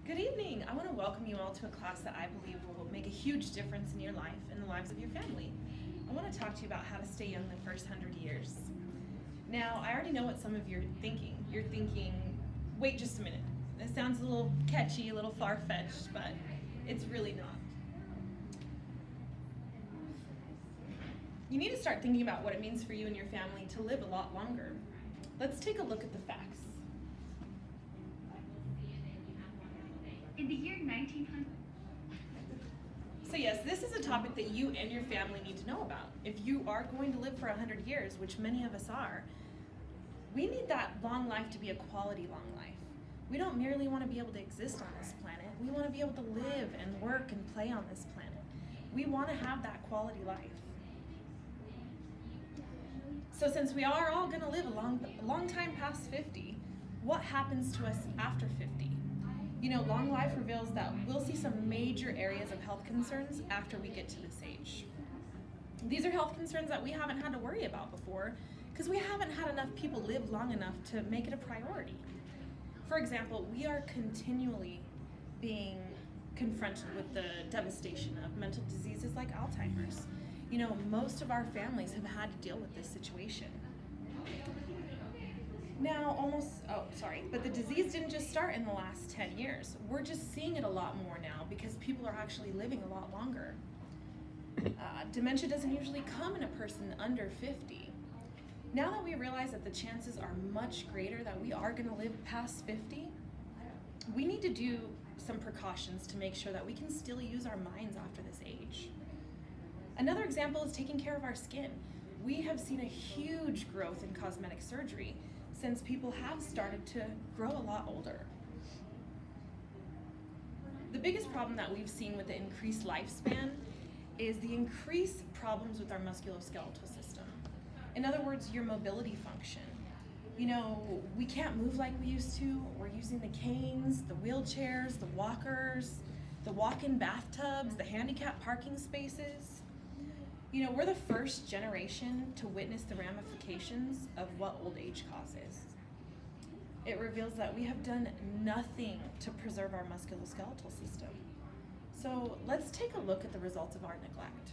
Good evening. I want to welcome you all to a class that I believe will make a huge difference in your life and the lives of your family. I want to talk to you about how to stay young the first 100 years. Now, I already know what some of you are thinking. You're thinking, wait just a minute. This sounds a little catchy, a little far-fetched, but it's really not. You need to start thinking about what it means for you and your family to live a lot longer. Let's take a look at the facts. In the year 1900. So yes, this is a topic that you and your family need to know about. If you are going to live for 100 years, which many of us are, we need that long life to be a quality long life. We don't merely want to be able to exist on this planet. We want to be able to live and work and play on this planet. We want to have that quality life. So since we are all going to live a long time past 50, what happens to us after 50? You know, long life reveals that we'll see some major areas of health concerns after we get to this age. These are health concerns that we haven't had to worry about before because we haven't had enough people live long enough to make it a priority. For example, we are continually being confronted with the devastation of mental diseases like Alzheimer's. You know, most of our families have had to deal with this situation. Now, but the disease didn't just start in the last 10 years. We're just seeing it a lot more now because people are actually living a lot longer. Dementia doesn't usually come in a person under 50. Now that we realize that the chances are much greater that we are going to live past 50, we need to do some precautions to make sure that we can still use our minds after this age. Another example is taking care of our skin. We have seen a huge growth in cosmetic surgery since people have started to grow a lot older. The biggest problem that we've seen with the increased lifespan is the increased problems with our musculoskeletal system. In other words, your mobility function. You know, we can't move like we used to. We're using the canes, the wheelchairs, the walkers, the walk-in bathtubs, the handicap parking spaces. You know, we're the first generation to witness the ramifications of what old age causes. It reveals that we have done nothing to preserve our musculoskeletal system. So let's take a look at the results of our neglect.